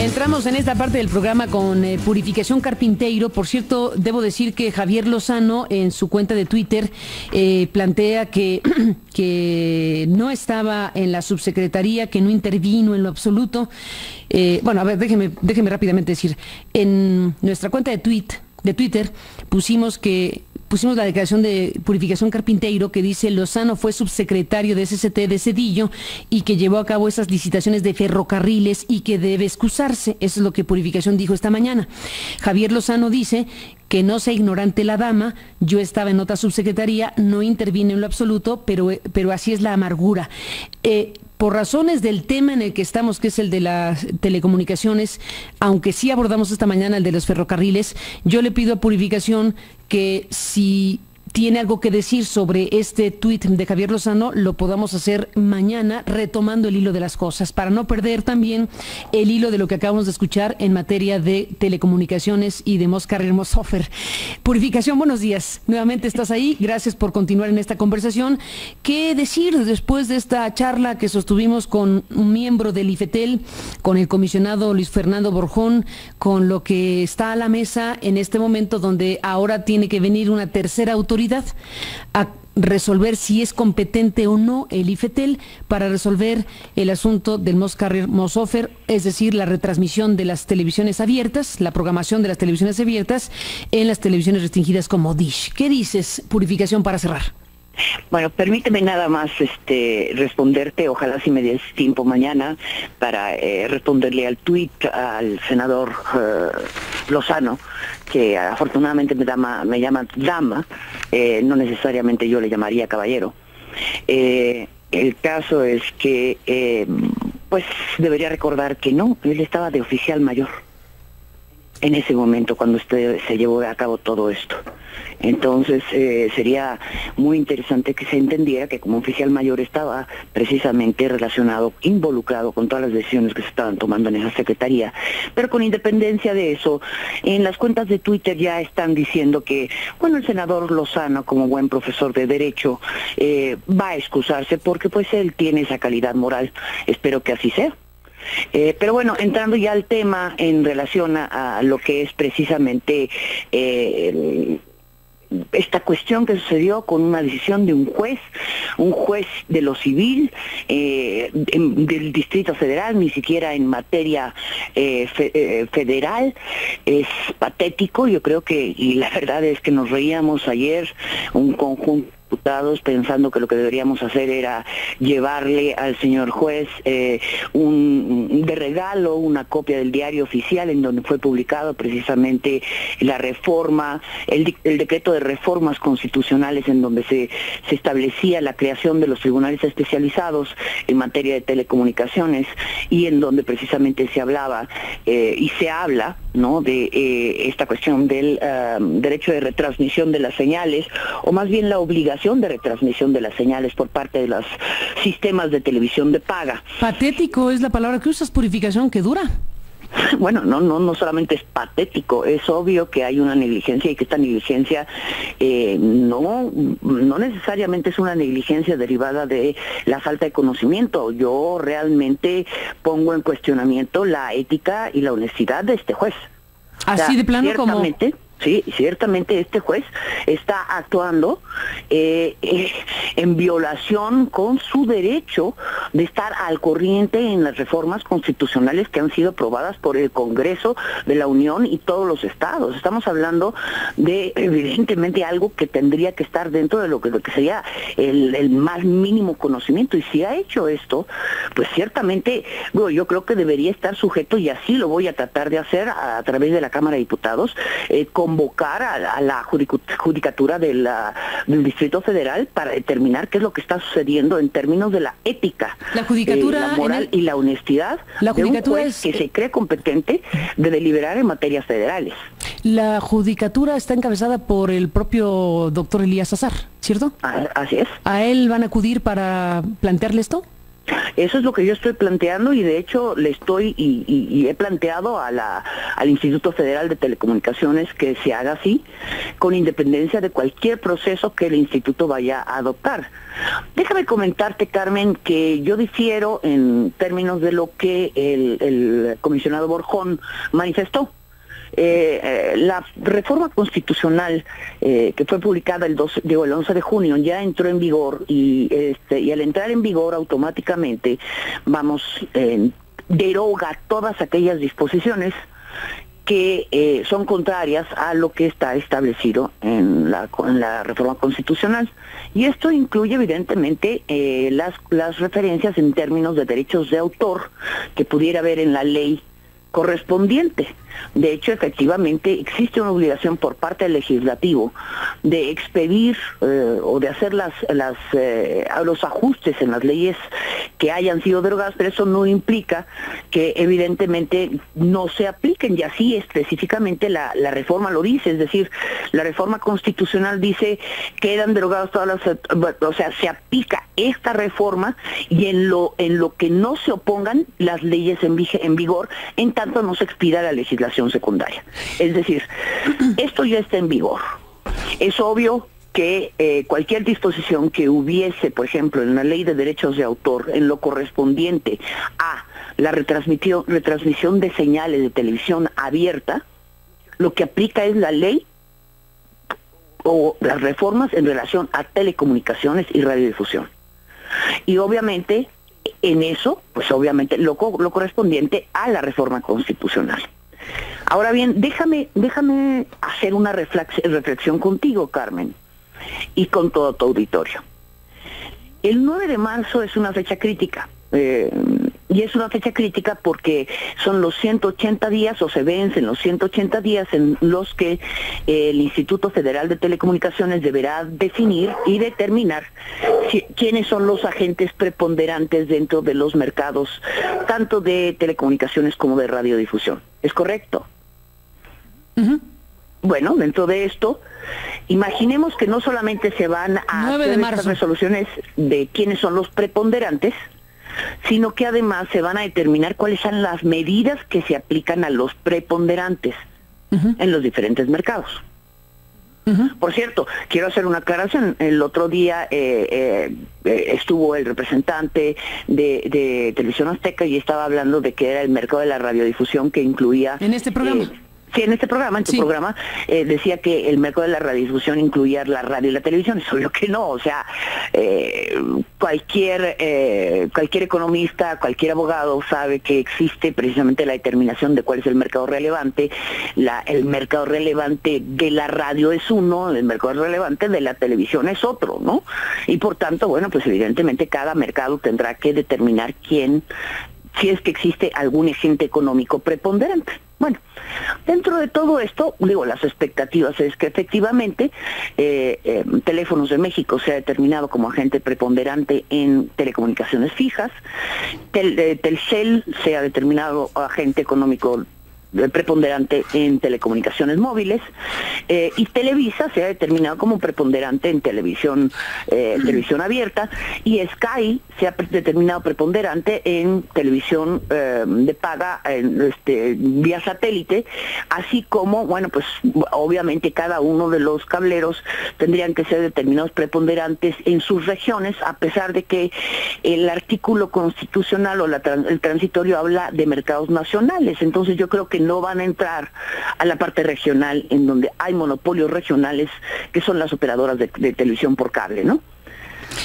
Entramos en esta parte del programa con Purificación Carpinteiro. Por cierto, debo decir que Javier Lozano en su cuenta de Twitter plantea que, que no estaba en la subsecretaría, que no intervino en lo absoluto. Bueno, a ver, déjeme rápidamente decir. En nuestra cuenta de Twitter pusimos la declaración de Purificación Carpinteiro que dice: Lozano fue subsecretario de SCT de Cedillo y que llevó a cabo esas licitaciones de ferrocarriles y que debe excusarse. Eso es lo que Purificación dijo esta mañana. Javier Lozano dice que no sea ignorante la dama, yo estaba en otra subsecretaría, no intervine en lo absoluto, pero así es la amargura. Por razones del tema en el que estamos, que es el de las telecomunicaciones, aunque sí abordamos esta mañana el de los ferrocarriles, yo le pido a Purificación que si tiene algo que decir sobre este tuit de Javier Lozano, lo podamos hacer mañana retomando el hilo de las cosas, para no perder también el hilo de lo que acabamos de escuchar en materia de telecomunicaciones y de Moscarrier-Mossofer. Purificación, buenos días. Nuevamente estás ahí. Gracias por continuar en esta conversación. ¿Qué decir después de esta charla que sostuvimos con un miembro del IFETEL, con el comisionado Luis Fernando Borjón, con lo que está a la mesa en este momento, donde ahora tiene que venir una tercera autoridad a resolver si es competente o no el IFETEL para resolver el asunto del Moscarrier-Mossofer, es decir, la retransmisión de las televisiones abiertas, la programación de las televisiones abiertas en las televisiones restringidas como Dish? ¿Qué dices, Purificación, para cerrar? Bueno, permíteme nada más responderte, ojalá si me des tiempo mañana para responderle al tuit al senador Lozano, que afortunadamente me llama dama, no necesariamente yo le llamaría caballero. El caso es que, pues debería recordar que no, él estaba de oficial mayor en ese momento cuando se llevó a cabo todo esto. Entonces sería muy interesante que se entendiera que como oficial mayor estaba precisamente relacionado, involucrado con todas las decisiones que se estaban tomando en esa secretaría. Pero con independencia de eso, en las cuentas de Twitter ya están diciendo que, bueno, el senador Lozano, como buen profesor de Derecho, va a excusarse porque pues él tiene esa calidad moral. Espero que así sea. Pero bueno, entrando ya al tema en relación a lo que es precisamente esta cuestión que sucedió con una decisión de un juez de lo civil del Distrito Federal, ni siquiera en materia federal, es patético. Yo creo que, y la verdad es que nos reíamos ayer un conjunto diputados pensando que lo que deberíamos hacer era llevarle al señor juez de regalo una copia del diario oficial en donde fue publicado precisamente la reforma, el decreto de reformas constitucionales en donde se establecía la creación de los tribunales especializados en materia de telecomunicaciones y en donde precisamente se hablaba y se habla, ¿no?, de esta cuestión del derecho de retransmisión de las señales, o más bien la obligación de retransmisión de las señales por parte de los sistemas de televisión de paga. Patético es la palabra que usas, Purificación, que dura. Bueno, no solamente es patético, es obvio que hay una negligencia y que esta negligencia no necesariamente es una negligencia derivada de la falta de conocimiento. Yo realmente pongo en cuestionamiento la ética y la honestidad de este juez. Así de plano, como... Sí, ciertamente este juez está actuando en violación con su derecho de estar al corriente en las reformas constitucionales que han sido aprobadas por el Congreso de la Unión y todos los estados. Estamos hablando de, evidentemente, algo que tendría que estar dentro de lo que sería el más mínimo conocimiento. Y si ha hecho esto, pues ciertamente, bueno, yo creo que debería estar sujeto, y así lo voy a tratar de hacer a través de la Cámara de Diputados, convocar a la judicatura del Distrito Federal para determinar qué es lo que está sucediendo en términos de la ética, la judicatura, la moral y la honestidad de un juez que se cree competente de deliberar en materias federales. La judicatura está encabezada por el propio doctor Elías Azar, ¿cierto? Así es. ¿A él van a acudir para plantearle esto? Eso es lo que yo estoy planteando y de hecho le estoy y he planteado al Instituto Federal de Telecomunicaciones que se haga así, con independencia de cualquier proceso que el instituto vaya a adoptar. Déjame comentarte, Carmen, que yo difiero en términos de lo que el comisionado Borjón manifestó. La reforma constitucional que fue publicada el 11 de junio ya entró en vigor y al entrar en vigor automáticamente deroga todas aquellas disposiciones que son contrarias a lo que está establecido en la reforma constitucional. Y esto incluye evidentemente las referencias en términos de derechos de autor que pudiera haber en la ley correspondiente. De hecho, efectivamente, existe una obligación por parte del legislativo de expedir o de hacer los ajustes en las leyes que hayan sido derogadas, pero eso no implica que evidentemente no se apliquen, y así específicamente la reforma lo dice, es decir, la reforma constitucional dice que quedan derogadas todas o sea, se aplica esta reforma y en lo que no se opongan las leyes en vigor, en tanto no se expida la legislación secundaria. Es decir, esto ya está en vigor. Es obvio que cualquier disposición que hubiese, por ejemplo, en la ley de derechos de autor, en lo correspondiente a la retransmisión de señales de televisión abierta, lo que aplica es la ley o las reformas en relación a telecomunicaciones y radiodifusión. Y obviamente, en eso, pues obviamente lo correspondiente a la reforma constitucional. Ahora bien, déjame hacer una reflexión contigo, Carmen, y con todo tu auditorio. El 9 de marzo es una fecha crítica, y es una fecha crítica porque son los 180 días, o se vencen los 180 días en los que el Instituto Federal de Telecomunicaciones deberá definir y determinar quiénes son los agentes preponderantes dentro de los mercados, tanto de telecomunicaciones como de radiodifusión. ¿Es correcto? Uh-huh. Bueno, dentro de esto, imaginemos que no solamente se van a hacer estas resoluciones de quiénes son los preponderantes, sino que además se van a determinar cuáles son las medidas que se aplican a los preponderantes en los diferentes mercados. Por cierto, quiero hacer una aclaración. El otro día estuvo el representante de Televisión Azteca y estaba hablando de que era el mercado de la radiodifusión que incluía... ¿En este programa? Sí, en este programa, en tu programa, decía que el mercado de la radiodifusión incluía la radio y la televisión. Es obvio que no, o sea, cualquier economista, cualquier abogado sabe que existe precisamente la determinación de cuál es el mercado relevante. El mercado relevante de la radio es uno, el mercado relevante de la televisión es otro, ¿no? Y por tanto, bueno, pues evidentemente cada mercado tendrá que determinar si es que existe algún agente económico preponderante. Bueno, dentro de todo esto, digo, las expectativas es que efectivamente Teléfonos de México se ha determinado como agente preponderante en telecomunicaciones fijas, Telcel se ha determinado agente económico preponderante en telecomunicaciones móviles, y Televisa se ha determinado como preponderante en televisión abierta, y Sky se ha determinado preponderante en televisión de paga vía satélite, así como, bueno, pues obviamente cada uno de los cableros tendrían que ser determinados preponderantes en sus regiones, a pesar de que el artículo constitucional o el transitorio habla de mercados nacionales. Entonces yo creo que no van a entrar a la parte regional, en donde hay monopolios regionales, que son las operadoras de televisión por cable, ¿no?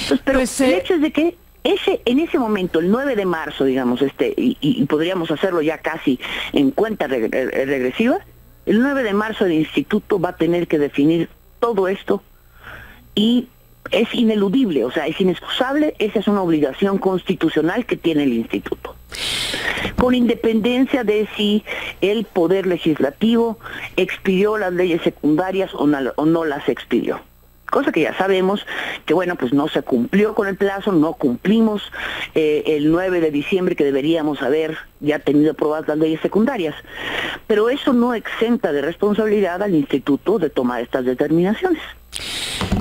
Entonces, pero pues, el hecho es de que en ese momento, el 9 de marzo, digamos, y podríamos hacerlo ya casi en cuenta regresiva, el 9 de marzo el instituto va a tener que definir todo esto, y es ineludible, o sea, es inexcusable. Esa es una obligación constitucional que tiene el instituto, con independencia de si el Poder Legislativo expidió las leyes secundarias o no las expidió. Cosa que ya sabemos que, bueno, pues no se cumplió con el plazo, no cumplimos el 9 de diciembre que deberíamos haber ya tenido aprobadas las leyes secundarias. Pero eso no exenta de responsabilidad al instituto de tomar estas determinaciones.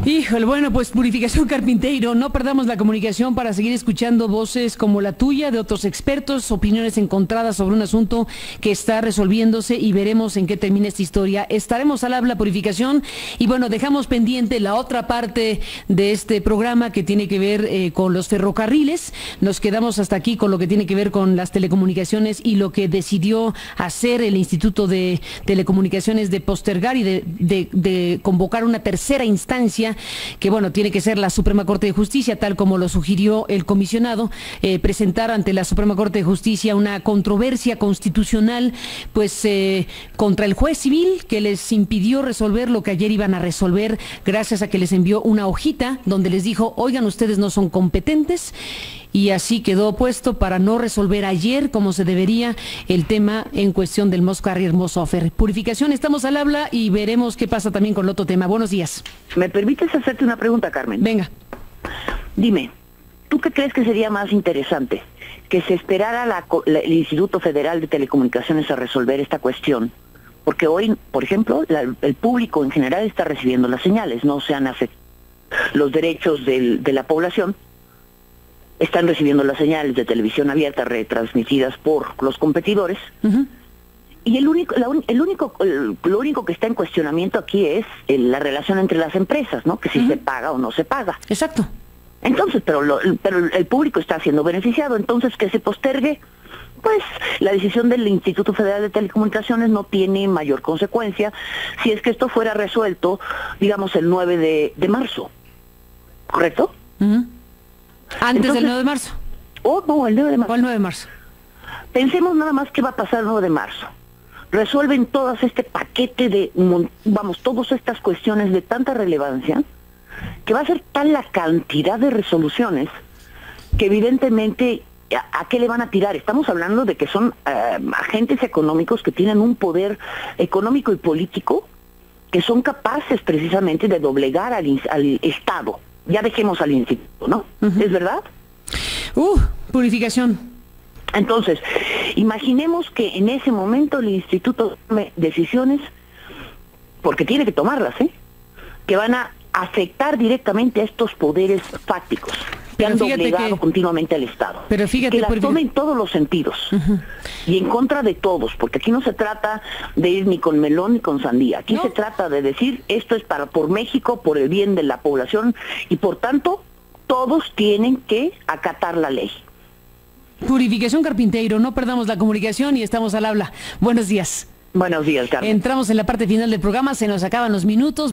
Híjole, bueno, pues Purificación Carpinteiro, no perdamos la comunicación para seguir escuchando voces como la tuya, de otros expertos, opiniones encontradas sobre un asunto que está resolviéndose y veremos en qué termina esta historia. Estaremos al habla, Purificación, y bueno, dejamos pendiente la otra parte de este programa que tiene que ver con los ferrocarriles. Nos quedamos hasta aquí con lo que tiene que ver con las telecomunicaciones y lo que decidió hacer el Instituto de Telecomunicaciones de postergar y de convocar una tercera instancia que bueno, tiene que ser la Suprema Corte de Justicia, tal como lo sugirió el comisionado, presentar ante la Suprema Corte de Justicia una controversia constitucional, pues contra el juez civil que les impidió resolver lo que ayer iban a resolver, gracias a que les envió una hojita donde les dijo, oigan, ustedes no son competentes. Y así quedó puesto para no resolver ayer como se debería el tema en cuestión del Moss Carrier Moss Offer. Purificación, estamos al habla y veremos qué pasa también con el otro tema. Buenos días. ¿Me permites hacerte una pregunta, Carmen? Venga. Dime, ¿tú qué crees que sería más interesante? ¿Que se esperara el Instituto Federal de Telecomunicaciones a resolver esta cuestión? Porque hoy, por ejemplo, el público en general está recibiendo las señales, no se han afectado los derechos de la población. Están recibiendo las señales de televisión abierta retransmitidas por los competidores. Y lo único que está en cuestionamiento aquí es la relación entre las empresas, ¿no? Que si se paga o no se paga. Exacto. Entonces, pero el público está siendo beneficiado, entonces que se postergue, pues la decisión del Instituto Federal de Telecomunicaciones no tiene mayor consecuencia si es que esto fuera resuelto, digamos, el 9 de marzo. ¿Correcto? Antes del 9 de marzo. No, el 9 de marzo. O el 9 de marzo. Pensemos nada más qué va a pasar el 9 de marzo. Resuelven todas este paquete de, todas estas cuestiones de tanta relevancia, que va a ser tal la cantidad de resoluciones, que evidentemente, ¿a qué le van a tirar? Estamos hablando de que son agentes económicos que tienen un poder económico y político, que son capaces precisamente de doblegar al Estado. Ya dejemos al instituto, ¿no? ¿Es verdad? Purificación. Entonces, imaginemos que en ese momento el instituto tome decisiones, porque tiene que tomarlas, que van a afectar directamente a estos poderes fácticos que han doblegado continuamente al Estado. Pero fíjate, que las tome en todos los sentidos y en contra de todos, porque aquí no se trata de ir ni con melón ni con sandía. Aquí se trata de decir, esto es por México, por el bien de la población, y por tanto, todos tienen que acatar la ley. Purificación Carpinteiro, no perdamos la comunicación y estamos al habla. Buenos días. Buenos días, Carmen. Entramos en la parte final del programa, se nos acaban los minutos.